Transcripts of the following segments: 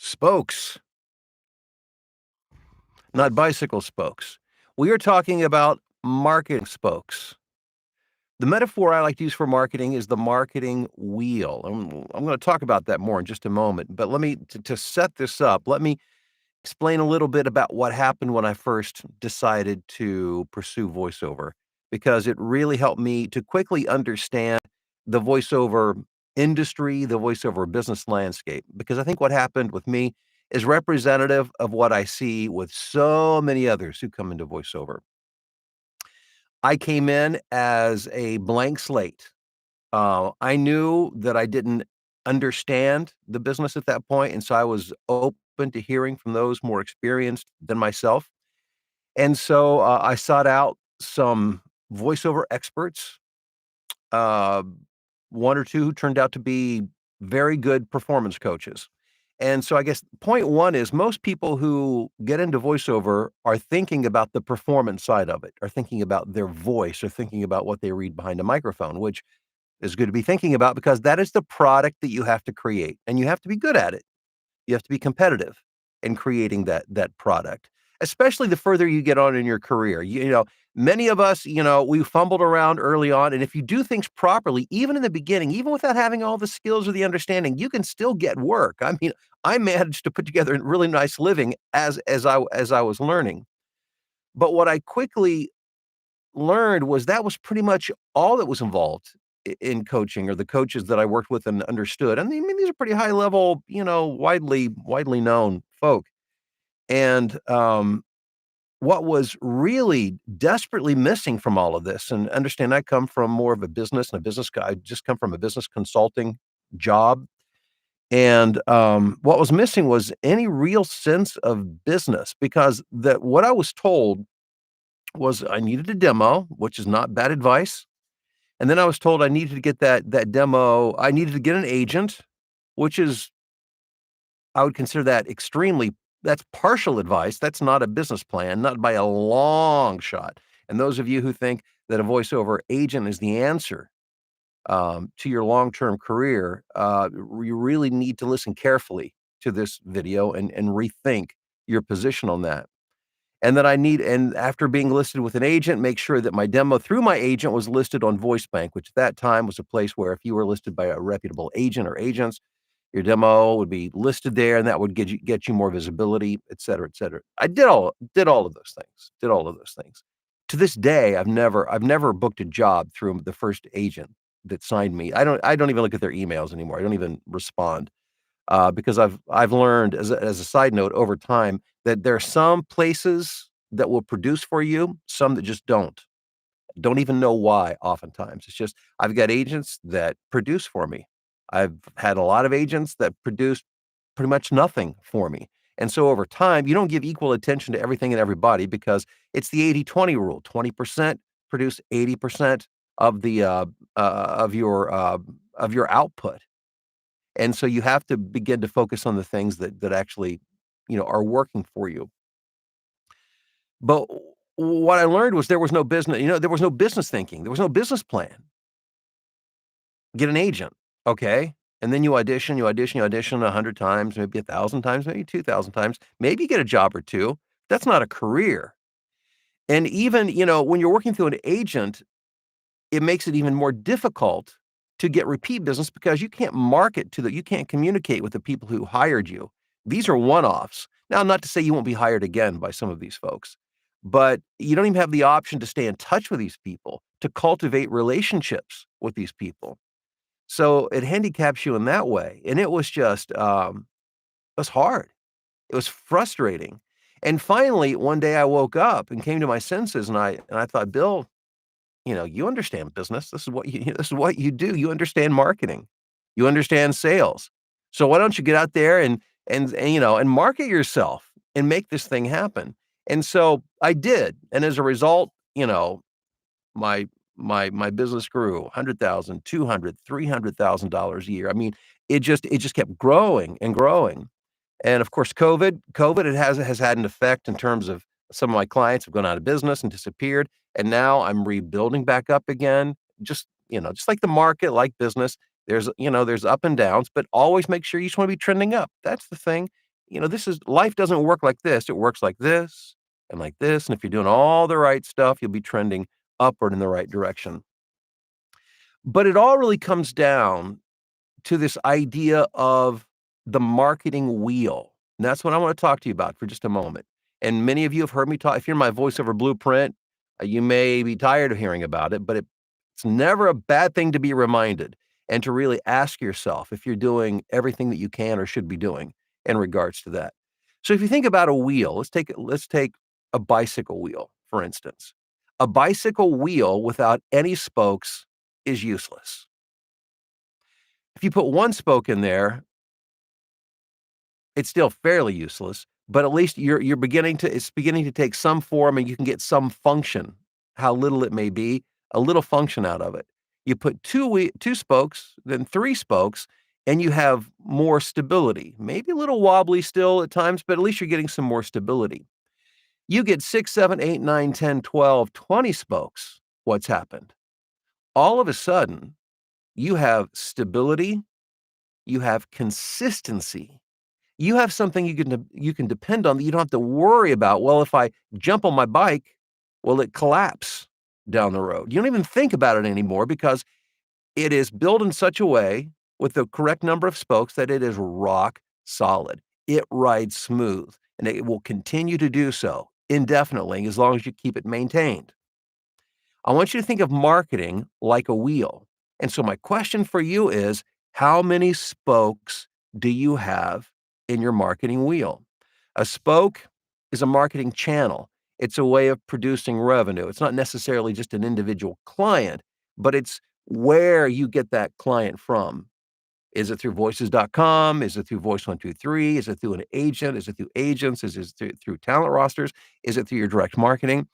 Spokes, not bicycle spokes. We are talking about marketing spokes. The metaphor I like to use for marketing is the marketing wheel. I'm going to talk about that more in just a moment. But let me, to set this up, let me explain a little bit about what happened when I first decided to pursue voiceover, because it really helped me to quickly understand the voiceover industry, the voiceover business landscape. Because I think what happened with me is representative of what I see with so many others who come into voiceover. I came in as a blank slate. I knew that I didn't understand the business at that point, and so I was open to hearing from those more experienced than myself. And so, I sought out some voiceover experts, uh, 1 or 2 who turned out to be very good performance coaches. And so I guess point 1 is most people who get into voiceover are thinking about the performance side of it, are thinking about their voice, or thinking about what they read behind a microphone, which is good to be thinking about because that is the product that you have to create, and you have to be good at it. You have to be competitive in creating that product, especially the further you get on in your career. Many of us, we fumbled around early on, and if you do things properly, even in the beginning, even without having all the skills or the understanding, you can still get work. I mean, I managed to put together a really nice living as I was learning. But what I quickly learned was that was pretty much all that was involved in coaching, or the coaches that I worked with and understood. And I mean, these are pretty high level, widely known folk. And what was really desperately missing from all of this, and understand I come from more of a business and a business guy, I just come from a business consulting job. And what was missing was any real sense of business, because that what I was told was I needed a demo, which is not bad advice. And then I was told I needed to get that demo. I needed to get an agent, which is I would consider that that's partial advice. That's not a business plan, not by a long shot. And those of you who think that a voiceover agent is the answer to your long-term career, you really need to listen carefully to this video and rethink your position on that. And after being listed with an agent, make sure that my demo through my agent was listed on VoiceBank, which at that time was a place where if you were listed by a reputable agent or agents, your demo would be listed there, and that would get you more visibility, et cetera, et cetera. I did all of those things. Did all of those things. To this day, I've never booked a job through the first agent that signed me. I don't even look at their emails anymore. I don't even respond because I've learned as a side note over time that there are some places that will produce for you, some that just don't. Don't even know why oftentimes. It's just I've got agents that produce for me. I've had a lot of agents that produce pretty much nothing for me. And so over time, you don't give equal attention to everything and everybody because it's the 80-20 rule. 20% produce 80% of the of your output. And so you have to begin to focus on the things that actually, are working for you. But what I learned was there was no business thinking. There was no business plan. Get an agent, okay? And then you audition 100 times, maybe 1,000 times, maybe 2,000 times. Maybe you get a job or 2. That's not a career. And even, when you're working through an agent, it makes it even more difficult to get repeat business because you can't communicate with the people who hired you. These are one-offs. Now, not to say you won't be hired again by some of these folks, but you don't even have the option to stay in touch with these people, to cultivate relationships with these people. So it handicaps you in that way. And it was just, it was hard. It was frustrating. And finally, one day I woke up and came to my senses and I thought, Bill, you understand business. This is what you this is what you do. You understand marketing. You understand sales. So why don't you get out there and market yourself and make this thing happen? And so I did. And as a result, my my business grew 100,000, 200, $300,000 a year. I mean, it just kept growing and growing. And of course, COVID has had an effect in terms of some of my clients have gone out of business and disappeared, and now I'm rebuilding back up again. Just like the market, like business, there's up and downs, but always make sure you just want to be trending up. That's the thing. This is life doesn't work like this. It works like this and like this. And if you're doing all the right stuff, you'll be trending upward in the right direction. But it all really comes down to this idea of the marketing wheel. And that's what I want to talk to you about for just a moment. And many of you have heard me talk. If you're in my voiceover blueprint, you may be tired of hearing about it, but it's never a bad thing to be reminded and to really ask yourself if you're doing everything that you can or should be doing in regards to that. So if you think about a wheel, let's take a bicycle wheel, for instance. A bicycle wheel without any spokes is useless. If you put one spoke in there, it's still fairly useless, but at least you're beginning to it's beginning to take some form and you can get some function, how little it may be, a little function out of it. You put two spokes, then three spokes, and you have more stability. Maybe a little wobbly still at times, but at least you're getting some more stability. You get 6, 7, 8, 9, 10, 12, 20 spokes. What's happened? All of a sudden, you have stability, you have consistency. You have something you can depend on that you don't have to worry about, "Well, if I jump on my bike, will it collapse down the road?" You don't even think about it anymore because it is built in such a way with the correct number of spokes that it is rock solid. It rides smooth, and it will continue to do so indefinitely as long as you keep it maintained. I want you to think of marketing like a wheel. And so my question for you is, how many spokes do you have in your marketing wheel? A spoke is a marketing channel. It's a way of producing revenue. It's not necessarily just an individual client, but it's where you get that client from. Is it through voices.com? Is it through Voice 123? Is it through an agent? Is it through agents? Is it through talent rosters? Is it through your direct marketing?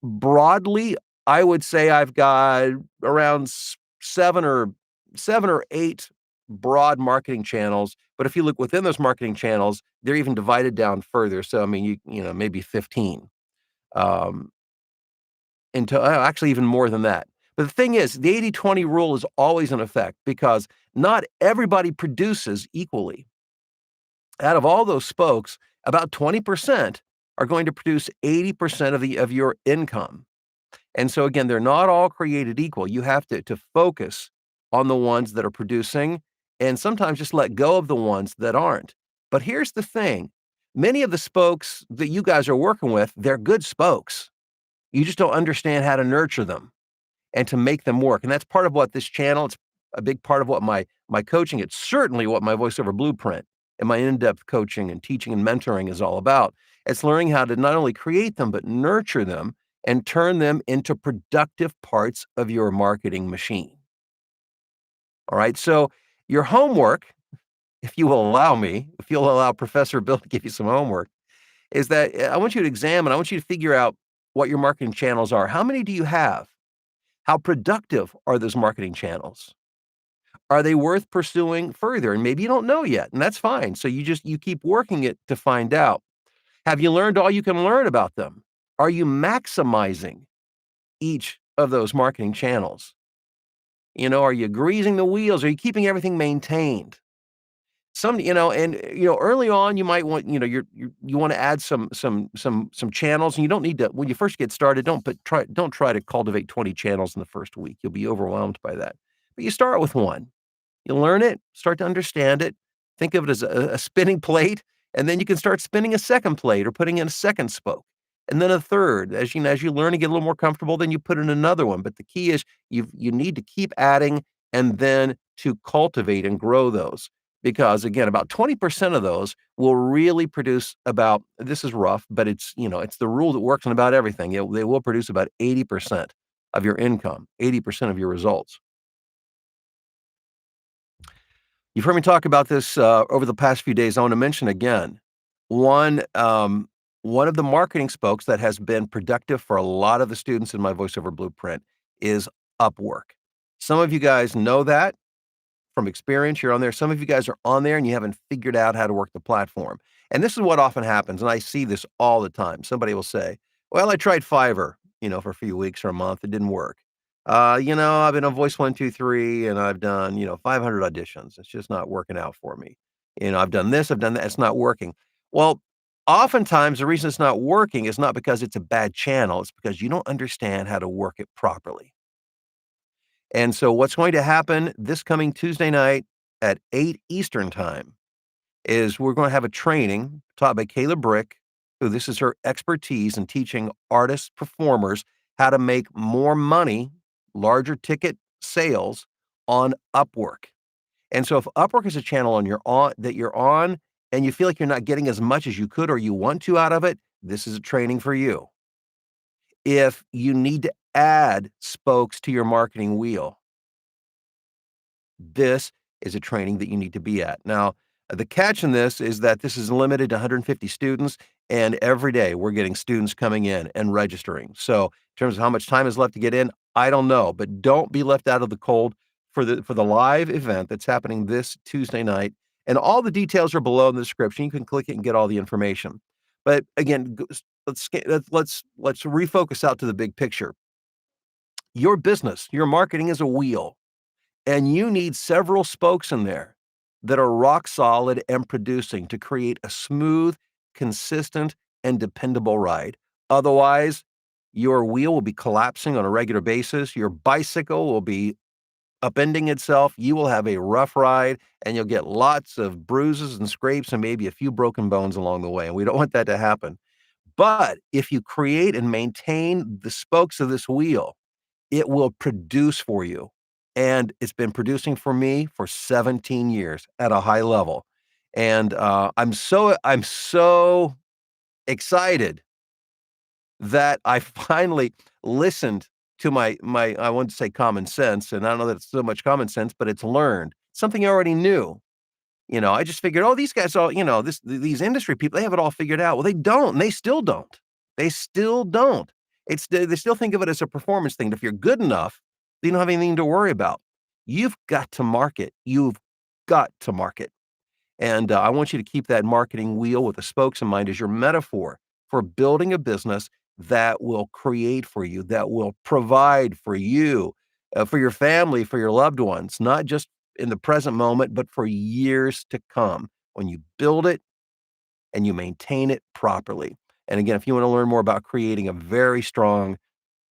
Broadly, I would say I've got around 7 or 8 broad marketing channels. But if you look within those marketing channels, they're even divided down further. So I mean, maybe 15. Um, into actually even more than that. But the thing is, the 80-20 rule is always in effect because not everybody produces equally. Out of all those spokes, about 20% are going to produce 80% of your income. And so again, they're not all created equal. You have to focus on the ones that are producing and sometimes just let go of the ones that aren't. But here's the thing. Many of the spokes that you guys are working with, they're good spokes. You just don't understand how to nurture them and to make them work. And that's part of what this channel, it's a big part of what my coaching, it's certainly what my voiceover blueprint and my in-depth coaching and teaching and mentoring is all about. It's learning how to not only create them, but nurture them and turn them into productive parts of your marketing machine. All right. So your homework, if you will allow me, if you'll allow Professor Bill to give you some homework, is that I want you to examine, I want you to figure out what your marketing channels are. How many do you have? How productive are those marketing channels? Are they worth pursuing further? And maybe you don't know yet, and that's fine. So you keep working it to find out. Have you learned all you can learn about them? Are you maximizing each of those marketing channels? Are you greasing the wheels? Are you keeping everything maintained? Early on, you might want, you want to add some channels, and you don't need to, when you first get started, don't try to cultivate 20 channels in the first week. You'll be overwhelmed by that. But you start with one. You learn it, start to understand it, think of it as a spinning plate, and then you can start spinning a second plate or putting in a second spoke, and then a third. As you learn and get a little more comfortable, then you put in another one. But the key is you need to keep adding and then to cultivate and grow those. Because again, about 20% of those will really produce about, this is rough, but it's the rule that works on about everything. They will produce about 80% of your income, 80% of your results. You've heard me talk about this over the past few days. I want to mention again one one of the marketing spokes that has been productive for a lot of the students in my voiceover blueprint is Upwork. Some of you guys know that from experience. You're on there. Some of you guys are on there and you haven't figured out how to work the platform. And this is what often happens. And I see this all the time. Somebody will say, "Well, I tried Fiverr, for a few weeks or a month. It didn't work. I've been on Voice 123 and I've done, 500 auditions. It's just not working out for me." I've done this, I've done that, it's not working. Well, oftentimes the reason it's not working is not because it's a bad channel, it's because you don't understand how to work it properly. And so what's going to happen this coming Tuesday night at 8 Eastern Time is we're gonna have a training taught by Kayla Brick, who this is her expertise in teaching artists, performers how to make more money, larger ticket sales on Upwork. And so if Upwork is a channel you're on and you feel like you're not getting as much as you could or you want to out of it, this is a training for you. If you need to add spokes to your marketing wheel, this is a training that you need to be at. Now, the catch in this is that this is limited to 150 students, and every day we're getting students coming in and registering. So, in terms of how much time is left to get in, I don't know, but don't be left out of the cold for the live event that's happening this Tuesday night. And all the details are below in the description. You can click it and get all the information. But again, let's refocus out to the big picture. Your business, your marketing is a wheel. And you need several spokes in there that are rock solid and producing to create a smooth, consistent, and dependable ride. Otherwise, your wheel will be collapsing on a regular basis. Your bicycle will be upending itself. You will have a rough ride and you'll get lots of bruises and scrapes and maybe a few broken bones along the way. And we don't want that to happen. But if you create and maintain the spokes of this wheel, it will produce for you, and it's been producing for me for 17 years at a high level, and, I'm so excited that I finally listened to my I want to say common sense, and I don't know that it's so much common sense, but it's learned, something I already knew. I just figured, "Oh, these guys all these industry people, they have it all figured out." Well, they don't, and they still don't. They still don't. They still think of it as a performance thing. If you're good enough, you don't have anything to worry about. You've got to market. You've got to market. And, I want you to keep that marketing wheel with the spokes in mind as your metaphor for building a business that will create for you, that will provide for you, for your family, for your loved ones, not just in the present moment, but for years to come when you build it and you maintain it properly. And again, if you want to learn more about creating a very strong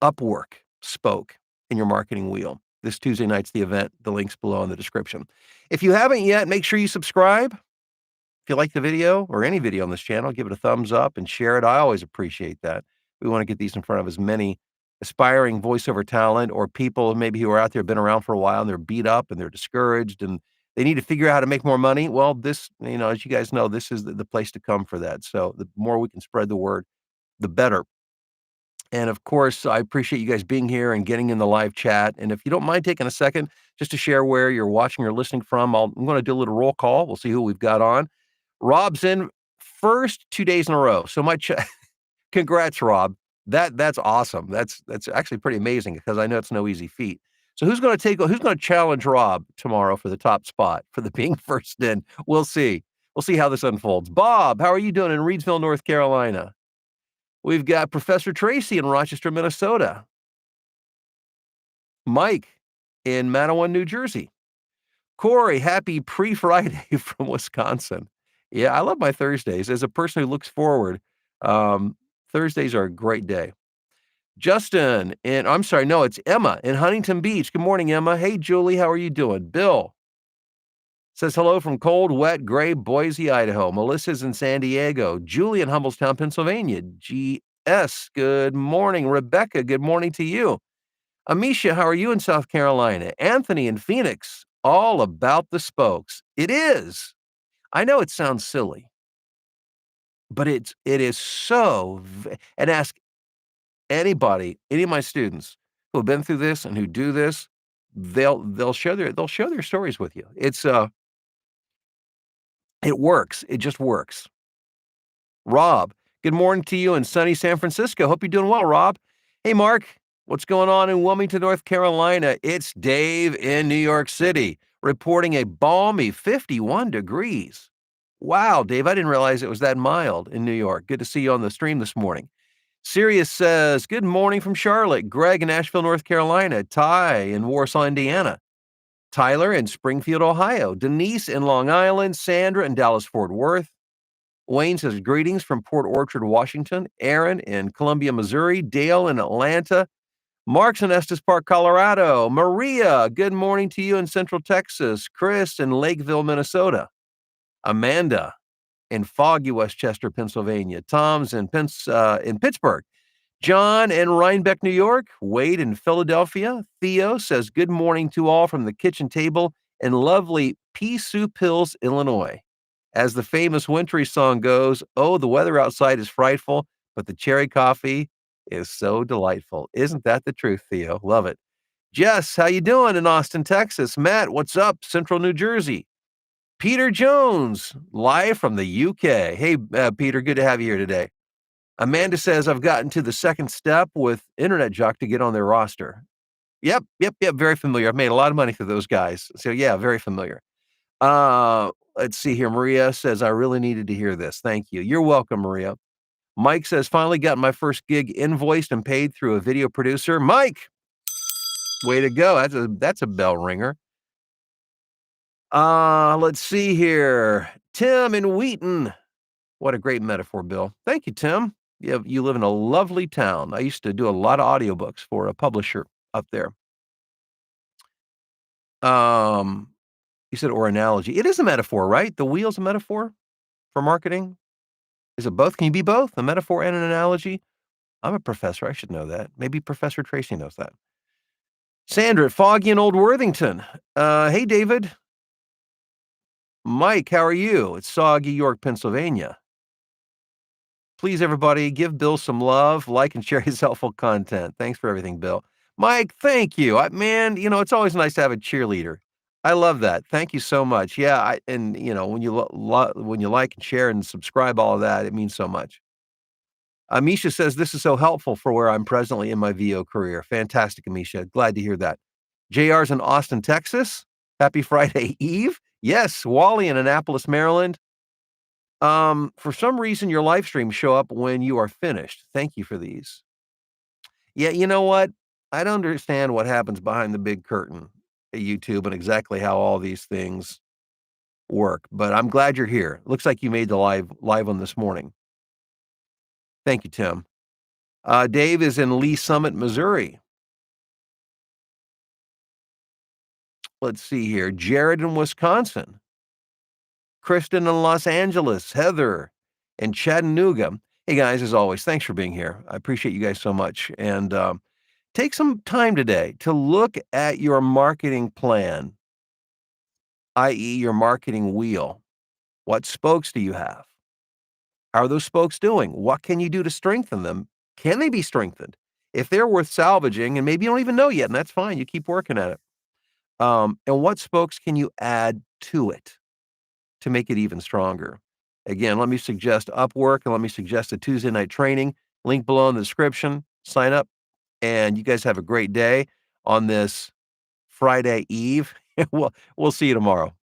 Upwork spoke in your marketing wheel, this Tuesday night's the event. The link's below in the description. If you haven't yet, make sure you subscribe. If you like the video or any video on this channel, give it a thumbs up and share it. I always appreciate that. We want to get these in front of as many aspiring voiceover talent or people maybe who are out there, been around for a while and they're beat up and they're discouraged and they need to figure out how to make more money. Well, as you guys know, this is the place to come for that. So the more we can spread the word, the better. And of course, I appreciate you guys being here and getting in the live chat. And if you don't mind taking a second just to share where you're watching or listening from, I'm going to do a little roll call. We'll see who we've got on. Rob's in first 2 days in a row. So congrats, Rob. That's awesome. That's actually pretty amazing because I know it's no easy feat. So who's gonna challenge Rob tomorrow for the top spot for the being first in? We'll see. We'll see how this unfolds. Bob, how are you doing in Reidsville, North Carolina? We've got Professor Tracy in Rochester, Minnesota. Mike in Matawan, New Jersey. Corey, happy pre-Friday from Wisconsin. Yeah, I love my Thursdays. As a person who looks forward, um, Thursdays are a great day. Justin I'm sorry, no, it's Emma in Huntington Beach. Good morning, Emma. Hey, Julie, how are you doing? Bill says hello from cold, wet, gray Boise, Idaho. Melissa's in San Diego. Julie in Humboldt, Pennsylvania. GS, good morning. Rebecca, good morning to you. Amisha, how are you in South Carolina? Anthony in Phoenix, all about the spokes. It is. I know it sounds silly, but it is and ask anybody, any of my students who have been through this and who do this, they'll share their stories with you. It works. It just works. Rob, good morning to you in sunny San Francisco. Hope you're doing well, Rob. Hey, Mark, what's going on in Wilmington, North Carolina? It's Dave in New York City reporting a balmy 51 degrees. Wow, Dave, I didn't realize it was that mild in New York. Good to see you on the stream this morning. Sirius says, good morning from Charlotte. Greg in Asheville, North Carolina. Ty in Warsaw, Indiana. Tyler in Springfield, Ohio. Denise in Long Island. Sandra in Dallas, Fort Worth. Wayne says, greetings from Port Orchard, Washington. Aaron in Columbia, Missouri. Dale in Atlanta. Mark's in Estes Park, Colorado. Maria, good morning to you in Central Texas. Chris in Lakeville, Minnesota. Amanda in foggy Westchester, Pennsylvania. Tom's in Pittsburgh. John in Rhinebeck, New York. Wade in Philadelphia. Theo says, good morning to all from the kitchen table in lovely Pea Soup Hills, Illinois. As the famous wintry song goes, oh, the weather outside is frightful, but the cherry coffee is so delightful. Isn't that the truth, Theo? Love it. Jess, how you doing in Austin, Texas? Matt, what's up? Central New Jersey. Peter Jones, live from the UK. Hey, Peter, good to have you here today. Amanda says, I've gotten to the second step with Internet Jock to get on their roster. Yep. Very familiar. I've made a lot of money through those guys. So, yeah, very familiar. Let's see here. Maria says, I really needed to hear this. Thank you. You're welcome, Maria. Mike says, finally got my first gig invoiced and paid through a video producer. Mike, way to go. That's a bell ringer. Let's see here. Tim in Wheaton. What a great metaphor, Bill. Thank you, Tim. You live in a lovely town. I used to do a lot of audiobooks for a publisher up there. You said, or analogy. It is a metaphor, right? The wheel's a metaphor for marketing. Is it both? Can you be both? A metaphor and an analogy? I'm a professor. I should know that. Maybe Professor Tracy knows that. Sandra at Foggy in Old Worthington. Hey, David. Mike, how are you? It's Soggy, York, Pennsylvania. Please, everybody, give Bill some love, like and share his helpful content. Thanks for everything, Bill. Mike, thank you. Man, it's always nice to have a cheerleader. I love that. Thank you so much. Yeah, when you like and share and subscribe, all of that, it means so much. Amisha says, this is so helpful for where I'm presently in my VO career. Fantastic, Amisha. Glad to hear that. JR's in Austin, Texas. Happy Friday Eve. Yes, Wally in Annapolis, Maryland. For some reason, your live streams show up when you are finished. Thank you for these. Yeah, you know what? I don't understand what happens behind the big curtain at YouTube and exactly how all these things work, but I'm glad you're here. Looks like you made the live one this morning. Thank you, Tim. Dave is in Lee Summit, Missouri. Let's see here. Jared in Wisconsin. Kristen in Los Angeles. Heather in Chattanooga. Hey, guys, as always, thanks for being here. I appreciate you guys so much. And take some time today to look at your marketing plan, i.e. your marketing wheel. What spokes do you have? How are those spokes doing? What can you do to strengthen them? Can they be strengthened? If they're worth salvaging, and maybe you don't even know yet, and that's fine, you keep working at it. And what spokes can you add to it to make it even stronger? Again, let me suggest Upwork, and let me suggest a Tuesday night training. Link below in the description. Sign up, and you guys have a great day on this Friday Eve. We'll see you tomorrow.